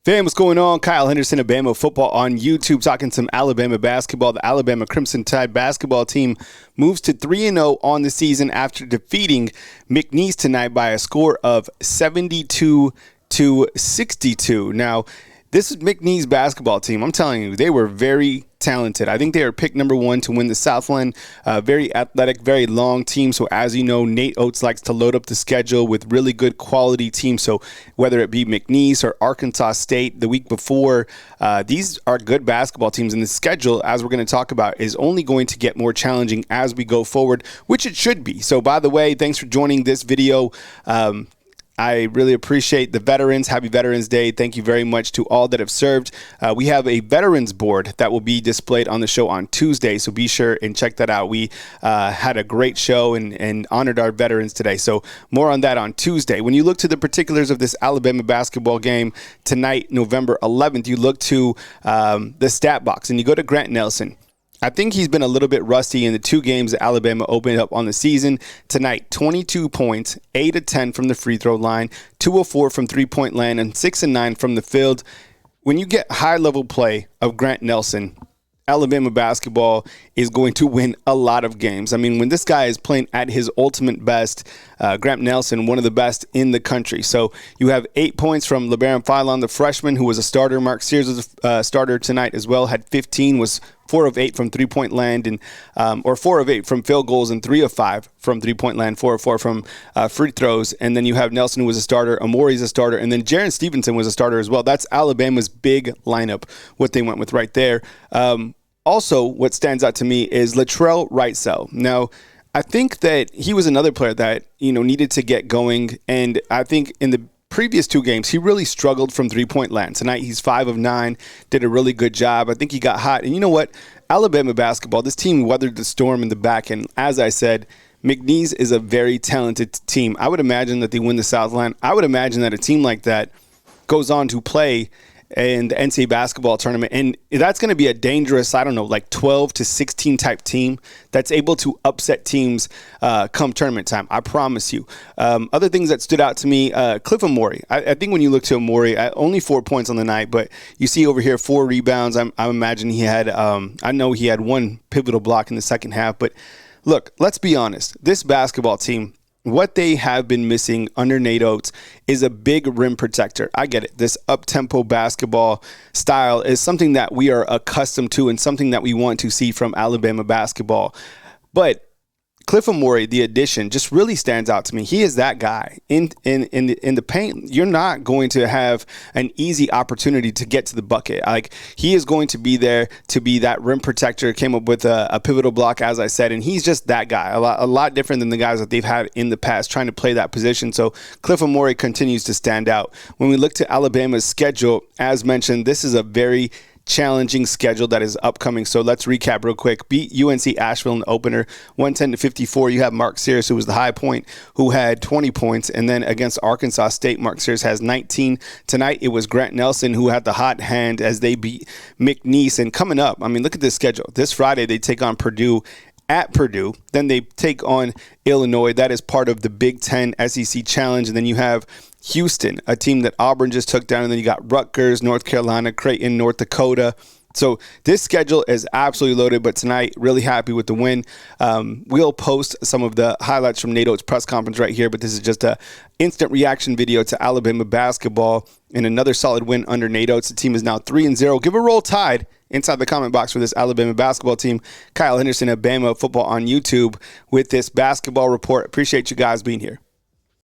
Fam, what's going on? Kyle Henderson of Bama football on YouTube, talking some Alabama basketball. The Alabama Crimson Tide basketball team moves to 3-0 on the season after defeating McNeese tonight by a score of 72-62. Now, this is McNeese basketball team. I'm telling you, they were very talented. I think they are picked number one to win the Southland. Very athletic, very long team. So as you know, Nate Oates likes to load up the schedule with really good quality teams. So whether it be McNeese or Arkansas State the week before, these are good basketball teams. And the schedule, as we're going to talk about, is only going to get more challenging as we go forward, which it should be. So by the way, thanks for joining this video. I really appreciate the veterans. Happy Veterans Day. Thank you very much to all that have served. We have a veterans board that will be displayed on the show on Tuesday, so be sure and check that out. We had a great show and honored our veterans today, so more on that on Tuesday. When you look to the particulars of this Alabama basketball game tonight, November 11th, you look to the stat box and you go to Grant Nelson. I think he's been a little bit rusty in the two games that Alabama opened up on the season. Tonight, 22 points, 8 of 10 from the free throw line, 2 of 4 from three-point land, and 6 of 9 from the field. When you get high-level play of Grant Nelson, Alabama basketball is going to win a lot of games. I mean, when this guy is playing at his ultimate best, Grant Nelson, one of the best in the country. So you have 8 points from LeBaron Philon, the freshman, who was a starter. Mark Sears was a starter tonight as well, had 15, was 4 of 8 from three-point land, and or 4 of 8 from field goals, and 3 of 5 from three-point land, 4 of 4 from free throws. And then you have Nelson, who was a starter, Amori's a starter, and then Jaron Stevenson was a starter as well. That's Alabama's big lineup, what they went with right there. Also, what stands out to me is Latrell Wrightsell. Now, I think that he was another player that, needed to get going, and I think in the previous two games, he really struggled from three-point land. Tonight, he's 5 of 9, did a really good job. I think he got hot. And you know what? Alabama basketball, this team weathered the storm in the back. And as I said, McNeese is a very talented team. I would imagine that they win the Southland. I would imagine that a team like that goes on to play in the NCAA basketball tournament. And that's going to be a dangerous, 12 to 16 type team that's able to upset teams come tournament time. I promise you. Other things that stood out to me, Cliff Amori. I think when you look to Amori, only 4 points on the night, but you see over here 4 rebounds. I imagine he had, I know he had 1 pivotal block in the second half. But look, let's be honest. This basketball team, what they have been missing under Nate Oates is a big rim protector. I get it. This up-tempo basketball style is something that we are accustomed to and something that we want to see from Alabama basketball. But Cliff Amori, the addition, just really stands out to me. He is that guy. In the paint, you're not going to have an easy opportunity to get to the bucket. He is going to be there to be that rim protector. Came up with a pivotal block, as I said, and he's just that guy. A lot different than the guys that they've had in the past trying to play that position. So Cliff Amori continues to stand out. When we look to Alabama's schedule, as mentioned, this is a very challenging schedule that is upcoming. So let's recap real quick. Beat UNC Asheville in the opener, 110-54. You have Mark Sears, who was the high point, who had 20 points. And then against Arkansas State, Mark Sears has 19. Tonight, it was Grant Nelson who had the hot hand as they beat McNeese. And coming up, look at this schedule. This Friday, they take on Purdue at Purdue. Then they take on Illinois. That is part of the Big Ten SEC Challenge. And then you have Houston, a team that Auburn just took down, and then you got Rutgers, North Carolina, Creighton, North Dakota. So this schedule is absolutely loaded, but tonight, really happy with the win. We'll post some of the highlights from Nate Oates' press conference right here, but this is just a instant reaction video to Alabama basketball and another solid win under Nate Oates. The team is now 3-0. Give a Roll Tide inside the comment box for this Alabama basketball team. Kyle Henderson of Bama football on YouTube with this basketball report. Appreciate you guys being here.